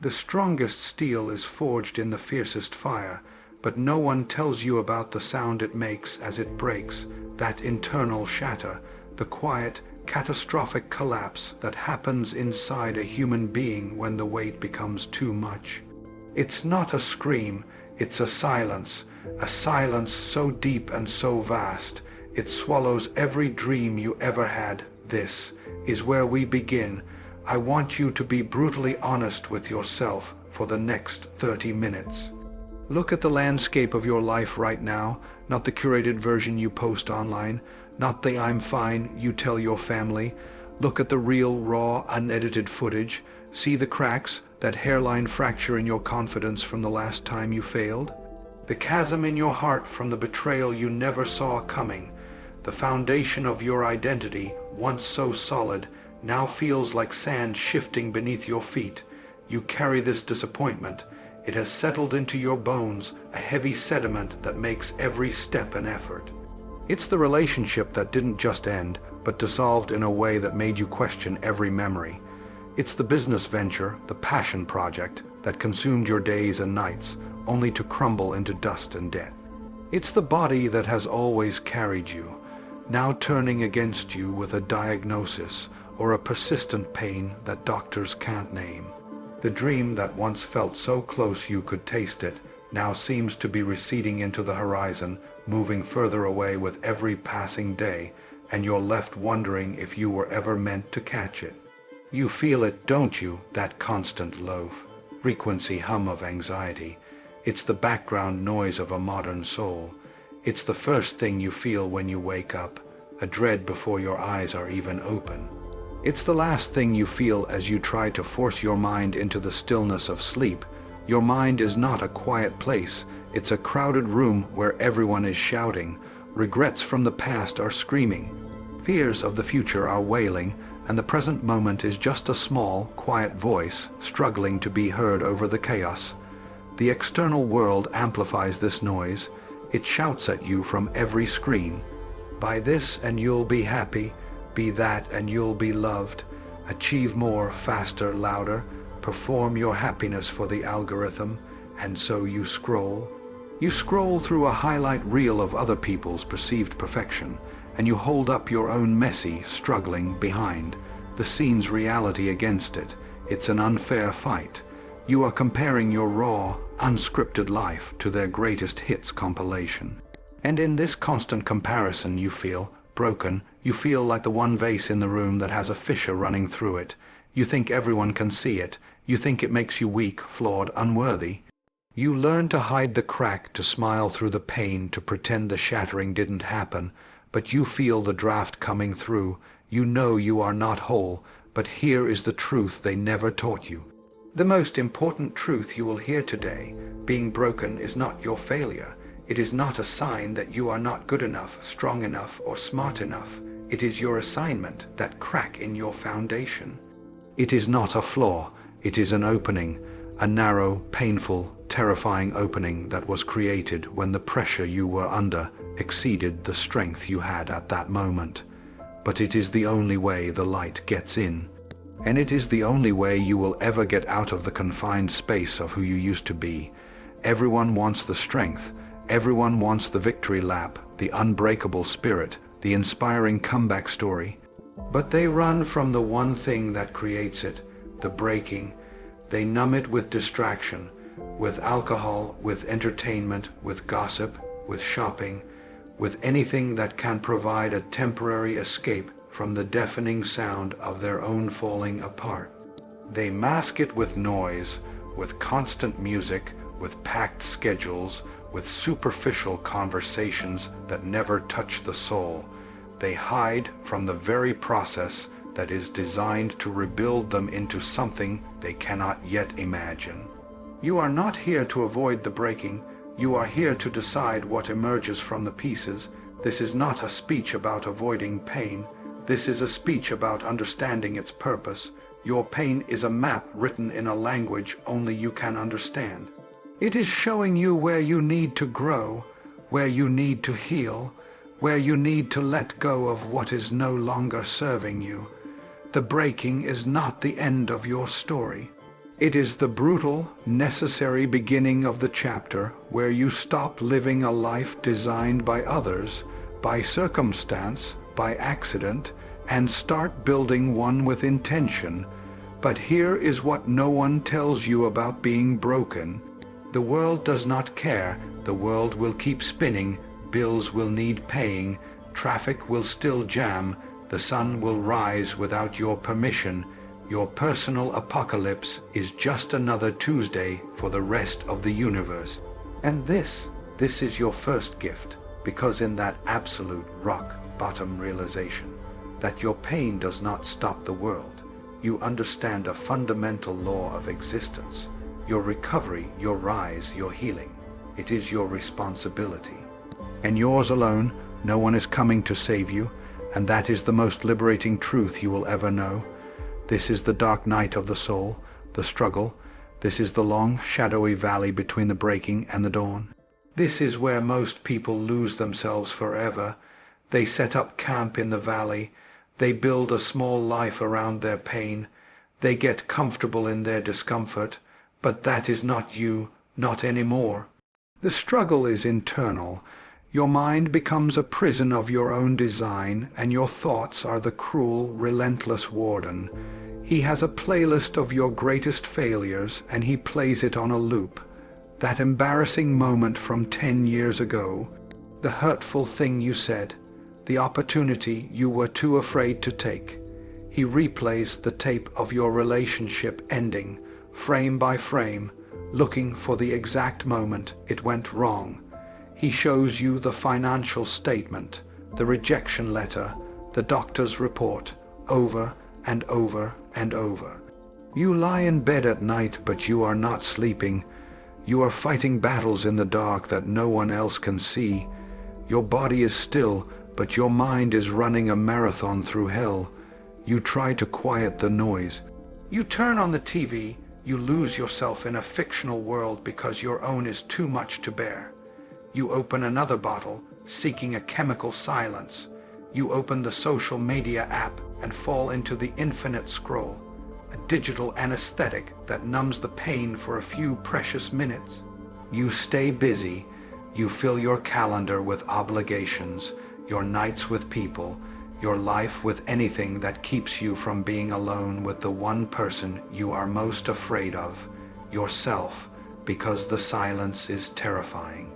The strongest steel is forged in the fiercest fire, but no one tells you about the sound it makes as it breaks, that internal shatter, the quiet, catastrophic collapse that happens inside a human being when the weight becomes too much. It's not a scream, it's a silence so deep and so vast, it swallows every dream you ever had. This is where we begin. I want you to be brutally honest with yourself for the next 30 minutes. Look at the landscape of your life right now, not the curated version you post online, not the "I'm fine" you tell your family. Look at the real, raw, unedited footage. See the cracks, that hairline fracture in your confidence from the last time you failed. The chasm in your heart from the betrayal you never saw coming. The foundation of your identity, once so solid, now feels like sand shifting beneath your feet. You carry this disappointment. It has settled into your bones, a heavy sediment that makes every step an effort. It's the relationship that didn't just end, but dissolved in a way that made you question every memory. It's the business venture, the passion project, that consumed your days and nights, only to crumble into dust and debt. It's the body that has always carried you, now turning against you with a diagnosis or a persistent pain that doctors can't name. The dream that once felt so close you could taste it now seems to be receding into the horizon, moving further away with every passing day, and you're left wondering if you were ever meant to catch it. You feel it, don't you, that constant low frequency hum of anxiety. It's the background noise of a modern soul. It's the first thing you feel when you wake up, a dread before your eyes are even open. It's the last thing you feel as you try to force your mind into the stillness of sleep. Your mind is not a quiet place. It's a crowded room where everyone is shouting. Regrets from the past are screaming. Fears of the future are wailing, and the present moment is just a small, quiet voice struggling to be heard over the chaos. The external world amplifies this noise. It shouts at you from every screen. Buy this and you'll be happy. Be that and you'll be loved. Achieve more, faster, louder. Perform your happiness for the algorithm. And so you scroll. You scroll through a highlight reel of other people's perceived perfection, and you hold up your own messy, struggling behind. The scene's reality against it. It's an unfair fight. You are comparing your raw, unscripted life to their greatest hits compilation. And in this constant comparison you feel broken. You feel like the one vase in the room that has a fissure running through it. You think everyone can see it. You think it makes you weak, flawed, unworthy. You learn to hide the crack, to smile through the pain, to pretend the shattering didn't happen. But you feel the draft coming through. You know you are not whole, but here is the truth they never taught you. The most important truth you will hear today: being broken is not your failure. It is not a sign that you are not good enough, strong enough, or smart enough. It is your assignment, that crack in your foundation. It is not a flaw. It is an opening, a narrow, painful, terrifying opening that was created when the pressure you were under exceeded the strength you had at that moment. But it is the only way the light gets in. And it is the only way you will ever get out of the confined space of who you used to be. Everyone wants the strength. Everyone wants the victory lap, the unbreakable spirit, the inspiring comeback story. But they run from the one thing that creates it, the breaking. They numb it with distraction, with alcohol, with entertainment, with gossip, with shopping, with anything that can provide a temporary escape from the deafening sound of their own falling apart. They mask it with noise, with constant music, with packed schedules, with superficial conversations that never touch the soul. They hide from the very process that is designed to rebuild them into something they cannot yet imagine. You are not here to avoid the breaking. You are here to decide what emerges from the pieces. This is not a speech about avoiding pain. This is a speech about understanding its purpose. Your pain is a map written in a language only you can understand. It is showing you where you need to grow, where you need to heal, where you need to let go of what is no longer serving you. The breaking is not the end of your story. It is the brutal, necessary beginning of the chapter where you stop living a life designed by others, by circumstance, by accident, and start building one with intention. But here is what no one tells you about being broken. The world does not care. The world will keep spinning. Bills will need paying. Traffic will still jam. The sun will rise without your permission. Your personal apocalypse is just another Tuesday for the rest of the universe. And this is your first gift, because in that absolute rock bottom realization that your pain does not stop the world, you understand a fundamental law of existence. Your recovery, your rise, your healing, it is your responsibility. And yours alone. No one is coming to save you, and that is the most liberating truth you will ever know. This is the dark night of the soul, the struggle. This is the long, shadowy valley between the breaking and the dawn. This is where most people lose themselves forever. They set up camp in the valley. They build a small life around their pain. They get comfortable in their discomfort. But that is not you, not anymore. The struggle is internal. Your mind becomes a prison of your own design, and your thoughts are the cruel, relentless warden. He has a playlist of your greatest failures, and he plays it on a loop. That embarrassing moment from 10 years ago, the hurtful thing you said, the opportunity you were too afraid to take. He replays the tape of your relationship ending, frame by frame, looking for the exact moment it went wrong. He shows you the financial statement, the rejection letter, the doctor's report, over and over and over. You lie in bed at night, but you are not sleeping. You are fighting battles in the dark that no one else can see. Your body is still, but your mind is running a marathon through hell. You try to quiet the noise. You turn on the TV. You lose yourself in a fictional world because your own is too much to bear. You open another bottle, seeking a chemical silence. You open the social media app and fall into the infinite scroll, a digital anesthetic that numbs the pain for a few precious minutes. You stay busy. You fill your calendar with obligations, your nights with people, your life with anything that keeps you from being alone with the one person you are most afraid of, yourself, because the silence is terrifying.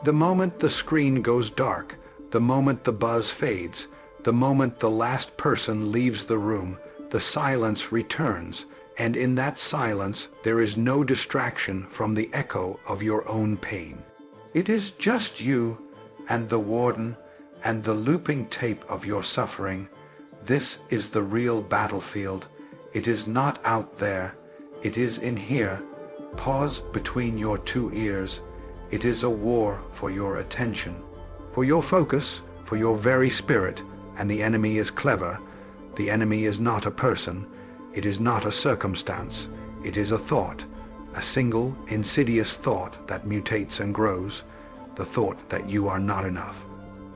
The moment the screen goes dark, the moment the buzz fades, the moment the last person leaves the room, the silence returns, and in that silence there is no distraction from the echo of your own pain. It is just you and the warden and the looping tape of your suffering. This is the real battlefield. It is not out there. It is in here. Pause between your two ears. It is a war for your attention, for your focus, for your very spirit, and the enemy is clever. The enemy is not a person. It is not a circumstance. It is a thought, a single, insidious thought that mutates and grows, the thought that you are not enough,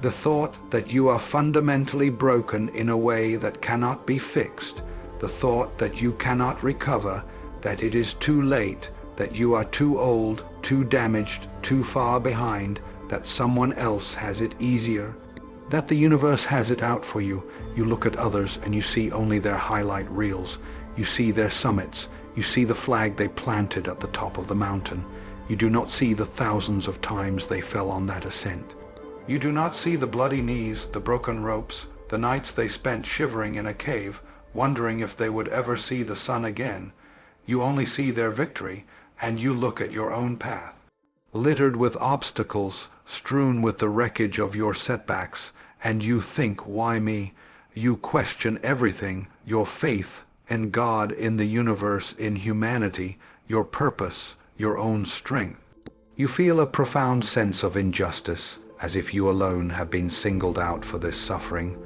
the thought that you are fundamentally broken in a way that cannot be fixed, the thought that you cannot recover, that it is too late, that you are too old, too damaged, too far behind, that someone else has it easier, that the universe has it out for you. You look at others and you see only their highlight reels. You see their summits. You see the flag they planted at the top of the mountain. You do not see the thousands of times they fell on that ascent. You do not see the bloody knees, the broken ropes, the nights they spent shivering in a cave, wondering if they would ever see the sun again. You only see their victory, and you look at your own path, littered with obstacles, strewn with the wreckage of your setbacks, and you think, why me? You question everything, your faith in God, in the universe, in humanity, your purpose, your own strength. You feel a profound sense of injustice, as if you alone have been singled out for this suffering.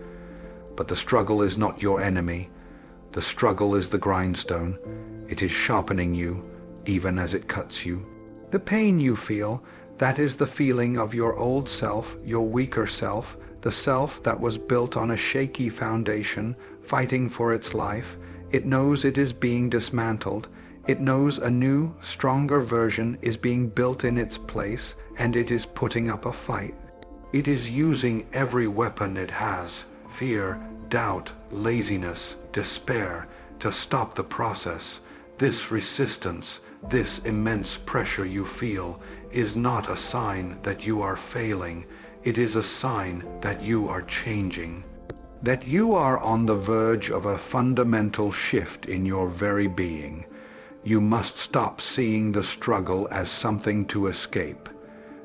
But the struggle is not your enemy. The struggle is the grindstone. It is sharpening you, even as it cuts you. The pain you feel, that is the feeling of your old self, your weaker self, the self that was built on a shaky foundation, fighting for its life. It knows it is being dismantled. It knows a new, stronger version is being built in its place, and it is putting up a fight. It is using every weapon it has, fear, doubt, laziness, despair, to stop the process. This resistance, this immense pressure you feel, is not a sign that you are failing. It is a sign that you are changing. That you are on the verge of a fundamental shift in your very being. You must stop seeing the struggle as something to escape.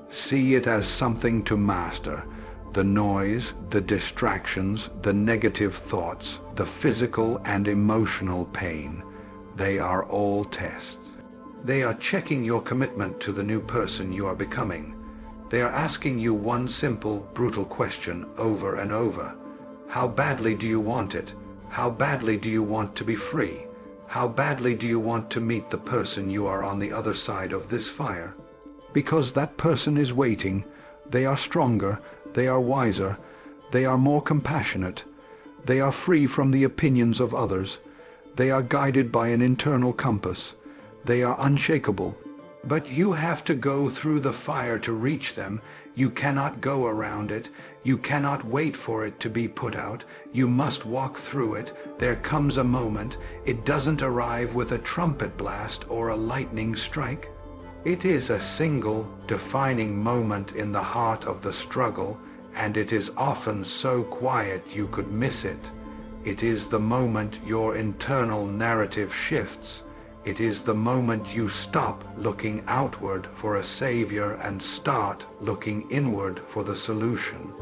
See it as something to master. The noise, the distractions, the negative thoughts, the physical and emotional pain, they are all tests. They are checking your commitment to the new person you are becoming. They are asking you one simple, brutal question over and over. How badly do you want it? How badly do you want to be free? How badly do you want to meet the person you are on the other side of this fire? Because that person is waiting. They are stronger, they are wiser, they are more compassionate, they are free from the opinions of others, they are guided by an internal compass, they are unshakable. But you have to go through the fire to reach them. You cannot go around it. You cannot wait for it to be put out. You must walk through it. There comes a moment. It doesn't arrive with a trumpet blast or a lightning strike. It is a single, defining moment in the heart of the struggle, and it is often so quiet you could miss it. It is the moment your internal narrative shifts. It is the moment you stop looking outward for a savior and start looking inward for the solution.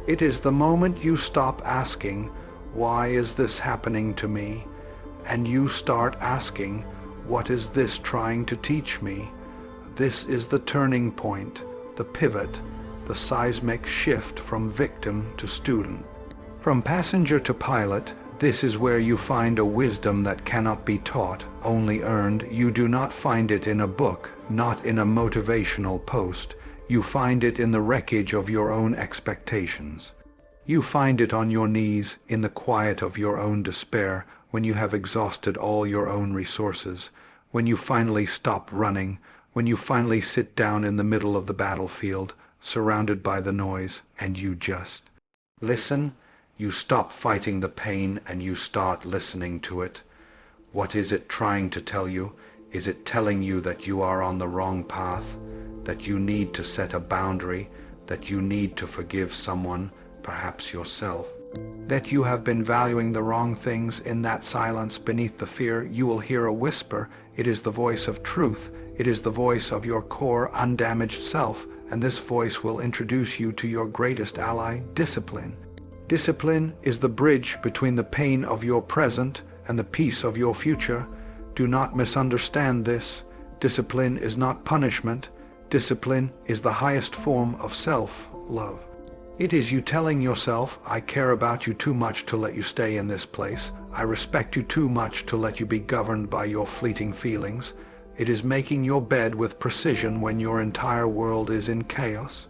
It is the moment you stop asking, "Why is this happening to me?" and you start asking, "What is this trying to teach me?" This is the turning point, the pivot, the seismic shift from victim to student. From passenger to pilot, this is where you find a wisdom that cannot be taught, only earned. You do not find it in a book, not in a motivational post. You find it in the wreckage of your own expectations. You find it on your knees, in the quiet of your own despair, when you have exhausted all your own resources, when you finally stop running, when you finally sit down in the middle of the battlefield, surrounded by the noise, and you just listen. You stop fighting the pain and you start listening to it. What is it trying to tell you? Is it telling you that you are on the wrong path, that you need to set a boundary, that you need to forgive someone, perhaps yourself, that you have been valuing the wrong things? In that silence beneath the fear, you will hear a whisper. It is the voice of truth. It is the voice of your core, undamaged self, and this voice will introduce you to your greatest ally, discipline. Discipline is the bridge between the pain of your present and the peace of your future. Do not misunderstand this. Discipline is not punishment. Discipline is the highest form of self-love. It is you telling yourself, "I care about you too much to let you stay in this place. I respect you too much to let you be governed by your fleeting feelings." It is making your bed with precision when your entire world is in chaos.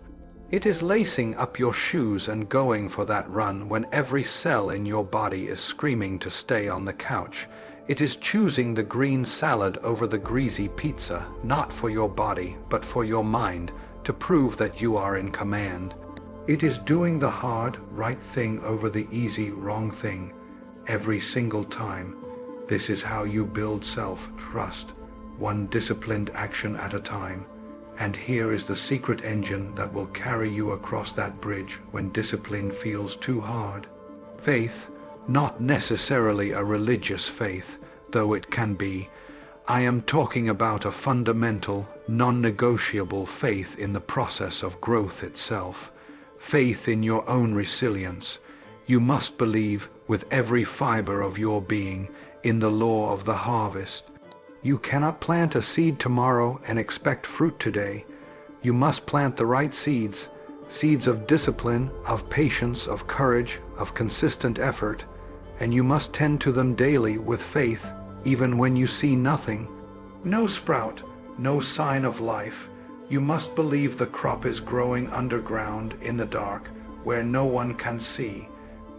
It is lacing up your shoes and going for that run when every cell in your body is screaming to stay on the couch. It is choosing the green salad over the greasy pizza, not for your body, but for your mind, to prove that you are in command. It is doing the hard, right thing over the easy, wrong thing, every single time. This is how you build self-trust, one disciplined action at a time. And here is the secret engine that will carry you across that bridge when discipline feels too hard. Faith, not necessarily a religious faith, though it can be. I am talking about a fundamental, non-negotiable faith in the process of growth itself. Faith in your own resilience. You must believe with every fiber of your being in the law of the harvest. You cannot plant a seed tomorrow and expect fruit today. You must plant the right seeds, seeds of discipline, of patience, of courage, of consistent effort, and you must tend to them daily with faith, even when you see nothing. No sprout, no sign of life. You must believe the crop is growing underground in the dark, where no one can see.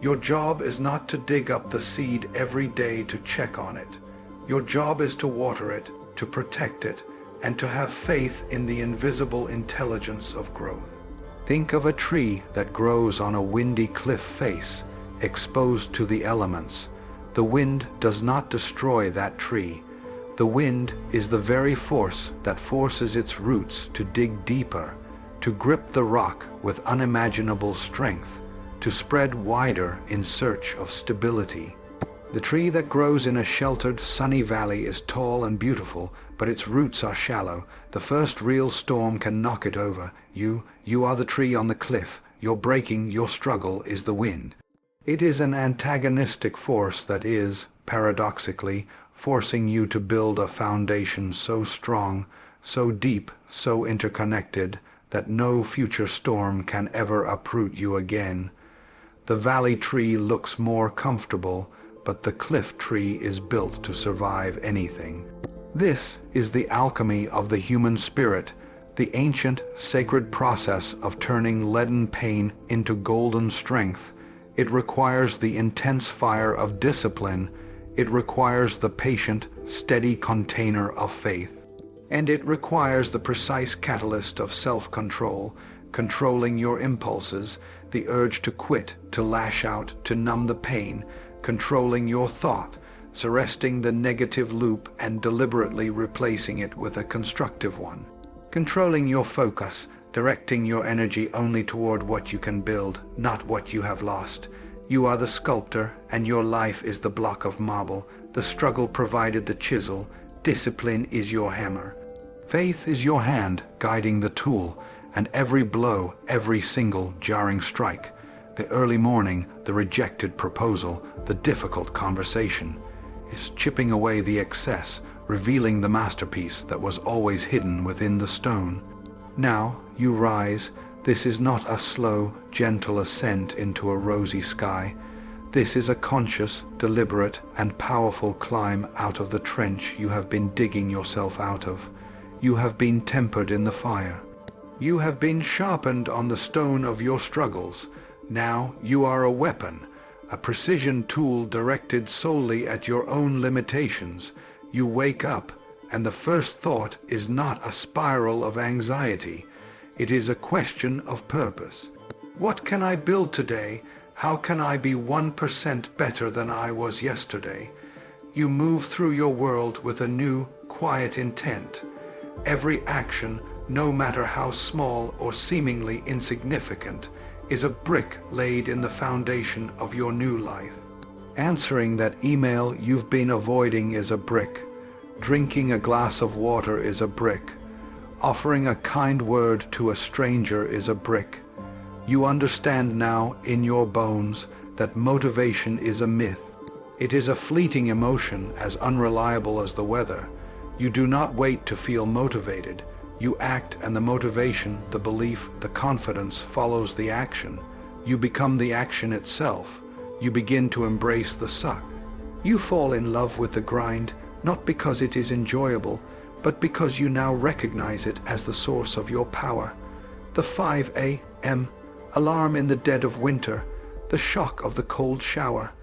Your job is not to dig up the seed every day to check on it. Your job is to water it, to protect it, and to have faith in the invisible intelligence of growth. Think of a tree that grows on a windy cliff face, exposed to the elements. The wind does not destroy that tree. The wind is the very force that forces its roots to dig deeper, to grip the rock with unimaginable strength, to spread wider in search of stability. The tree that grows in a sheltered, sunny valley is tall and beautiful, but its roots are shallow. The first real storm can knock it over. You are the tree on the cliff. Your breaking, your struggle is the wind. It is an antagonistic force that is, paradoxically, forcing you to build a foundation so strong, so deep, so interconnected, that no future storm can ever uproot you again. The valley tree looks more comfortable, but the cliff tree is built to survive anything. This is the alchemy of the human spirit, the ancient, sacred process of turning leaden pain into golden strength. It requires the intense fire of discipline. It requires the patient, steady container of faith. And it requires the precise catalyst of self-control, controlling your impulses, the urge to quit, to lash out, to numb the pain, controlling your thought, arresting the negative loop and deliberately replacing it with a constructive one. Controlling your focus, directing your energy only toward what you can build, not what you have lost. You are the sculptor, and your life is the block of marble. The struggle provided the chisel. Discipline is your hammer. Faith is your hand, guiding the tool, and every blow, every single jarring strike, the early morning, the rejected proposal, the difficult conversation, is chipping away the excess, revealing the masterpiece that was always hidden within the stone. Now you rise. This is not a slow, gentle ascent into a rosy sky. This is a conscious, deliberate, and powerful climb out of the trench you have been digging yourself out of. You have been tempered in the fire. You have been sharpened on the stone of your struggles. Now you are a weapon, a precision tool directed solely at your own limitations. You wake up, and the first thought is not a spiral of anxiety. It is a question of purpose. What can I build today? How can I be 1% better than I was yesterday? You move through your world with a new, quiet intent. Every action, no matter how small or seemingly insignificant, is a brick laid in the foundation of your new life. Answering that email you've been avoiding is a brick. Drinking a glass of water is a brick. Offering a kind word to a stranger is a brick. You understand now in your bones that motivation is a myth. It is a fleeting emotion, as unreliable as the weather. You do not wait to feel motivated. You act, and the motivation, the belief, the confidence follows the action. You become the action itself. You begin to embrace the suck. You fall in love with the grind, not because it is enjoyable, but because you now recognize it as the source of your power. The 5 a.m. alarm in the dead of winter, the shock of the cold shower,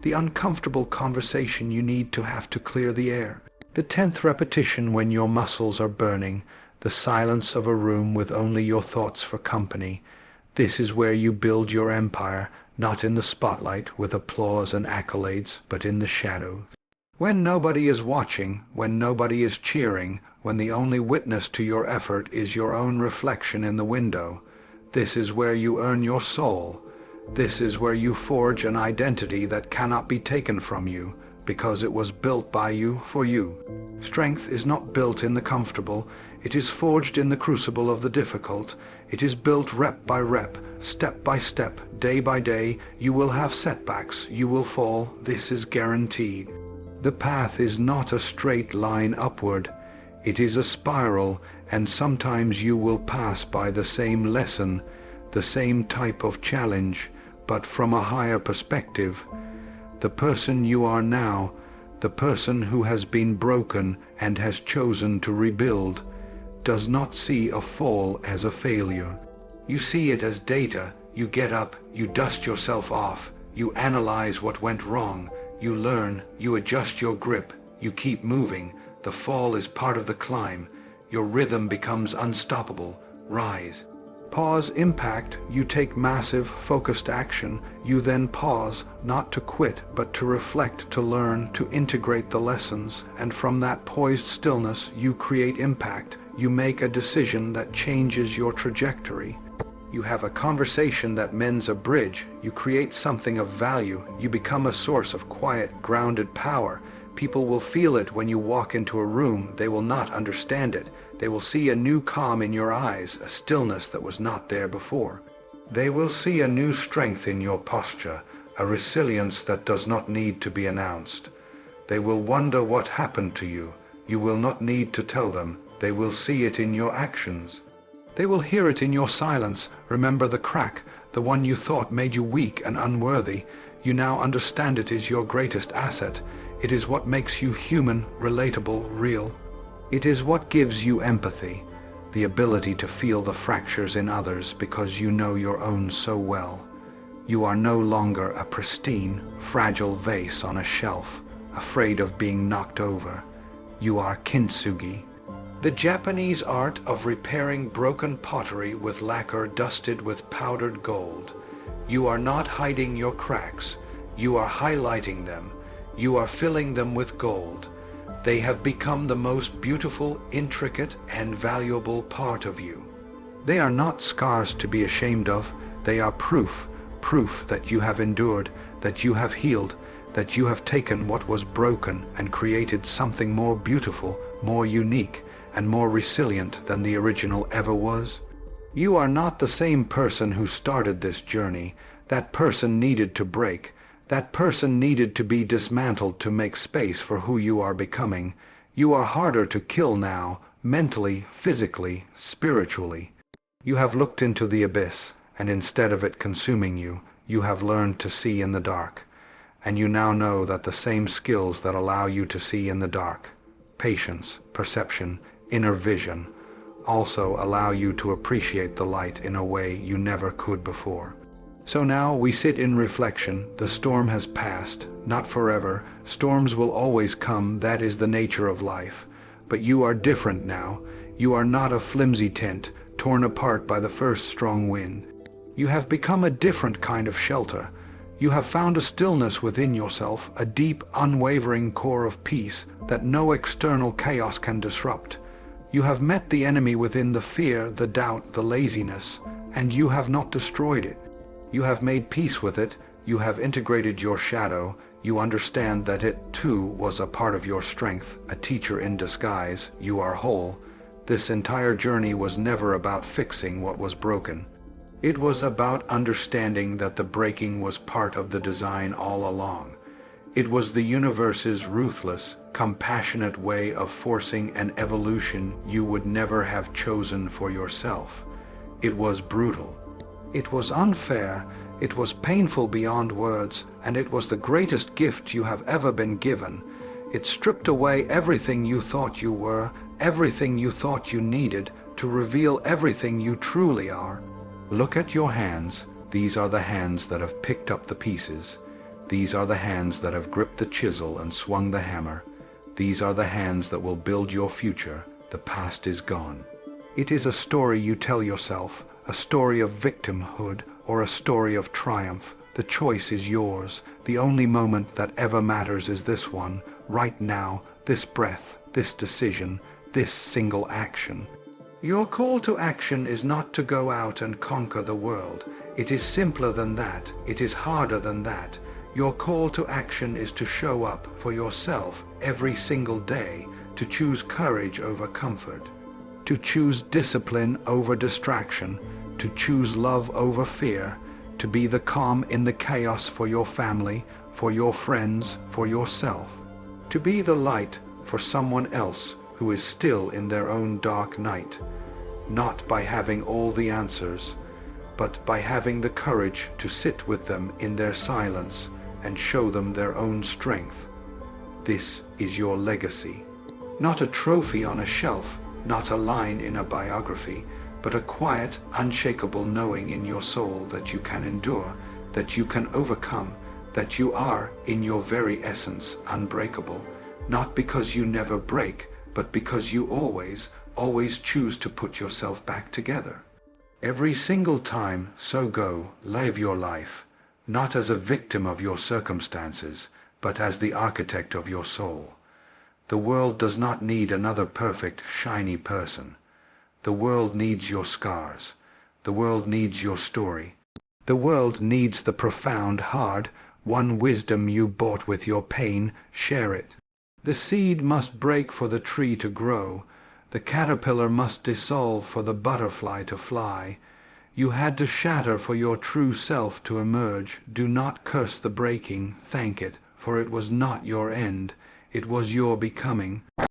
the uncomfortable conversation you need to have to clear the air, the 10th repetition when your muscles are burning, the silence of a room with only your thoughts for company. This is where you build your empire, not in the spotlight with applause and accolades, but in the shadows. When nobody is watching, when nobody is cheering, when the only witness to your effort is your own reflection in the window, this is where you earn your soul. This is where you forge an identity that cannot be taken from you, because it was built by you for you. Strength is not built in the comfortable. It is forged in the crucible of the difficult. It is built rep by rep, step by step, day by day. You will have setbacks. You will fall. This is guaranteed. The path is not a straight line upward. It is a spiral, and sometimes you will pass by the same lesson, the same type of challenge, but from a higher perspective. The person you are now, the person who has been broken and has chosen to rebuild, does not see a fall as a failure. You see it as data. You get up, you dust yourself off, you analyze what went wrong, you learn, you adjust your grip, you keep moving. The fall is part of the climb. Your rhythm becomes unstoppable. Rise. Pause, impact. You take massive, focused action. You then pause, not to quit, but to reflect, to learn, to integrate the lessons. And from that poised stillness, you create impact. You make a decision that changes your trajectory. You have a conversation that mends a bridge. You create something of value. You become a source of quiet, grounded power. People will feel it when you walk into a room. They will not understand it. They will see a new calm in your eyes, a stillness that was not there before. They will see a new strength in your posture, a resilience that does not need to be announced. They will wonder what happened to you. You will not need to tell them. They will see it in your actions. They will hear it in your silence. Remember the crack, the one you thought made you weak and unworthy. You now understand it is your greatest asset. It is what makes you human, relatable, real. It is what gives you empathy, the ability to feel the fractures in others because you know your own so well. You are no longer a pristine, fragile vase on a shelf, afraid of being knocked over. You are kintsugi, the Japanese art of repairing broken pottery with lacquer dusted with powdered gold. You are not hiding your cracks. You are highlighting them. You are filling them with gold. They have become the most beautiful, intricate, and valuable part of you. They are not scars to be ashamed of. They are proof that you have endured, that you have healed, that you have taken what was broken and created something more beautiful, more unique, and more resilient than the original ever was. You are not the same person who started this journey. That person needed to break. That person needed to be dismantled to make space for who you are becoming. You are harder to kill now, mentally, physically, spiritually. You have looked into the abyss, and instead of it consuming you, you have learned to see in the dark. And you now know that the same skills that allow you to see in the dark, patience, perception, inner vision, also allow you to appreciate the light in a way you never could before. So now we sit in reflection. The storm has passed, not forever. Storms will always come, that is the nature of life. But you are different now. You are not a flimsy tent, torn apart by the first strong wind. You have become a different kind of shelter. You have found a stillness within yourself, a deep, unwavering core of peace that no external chaos can disrupt. You have met the enemy within the fear, the doubt, the laziness, and you have not destroyed it. You have made peace with it. You have integrated your shadow. You understand that it, too, was a part of your strength, a teacher in disguise. You are whole. This entire journey was never about fixing what was broken. It was about understanding that the breaking was part of the design all along. It was the universe's ruthless, compassionate way of forcing an evolution you would never have chosen for yourself. It was brutal. It was unfair, it was painful beyond words, and it was the greatest gift you have ever been given. It stripped away everything you thought you were, everything you thought you needed, to reveal everything you truly are. Look at your hands. These are the hands that have picked up the pieces. These are the hands that have gripped the chisel and swung the hammer. These are the hands that will build your future. The past is gone. It is a story you tell yourself, a story of victimhood or a story of triumph. The choice is yours. The only moment that ever matters is this one, right now, this breath, this decision, this single action. Your call to action is not to go out and conquer the world. It is simpler than that. It is harder than that. Your call to action is to show up for yourself every single day, to choose courage over comfort, to choose discipline over distraction, to choose love over fear, to be the calm in the chaos for your family, for your friends, for yourself, to be the light for someone else who is still in their own dark night, not by having all the answers, but by having the courage to sit with them in their silence and show them their own strength. This is your legacy. Not a trophy on a shelf, not a line in a biography, but a quiet, unshakable knowing in your soul that you can endure, that you can overcome, that you are, in your very essence, unbreakable, not because you never break, but because you always choose to put yourself back together. Every single time, so go, live your life, not as a victim of your circumstances, but as the architect of your soul. The world does not need another perfect, shiny person. The world needs your scars. The world needs your story. The world needs the profound, hard-won wisdom you bought with your pain. Share it. The seed must break for the tree to grow. The caterpillar must dissolve for the butterfly to fly. You had to shatter for your true self to emerge. Do not curse the breaking, thank it, for it was not your end. It was your becoming.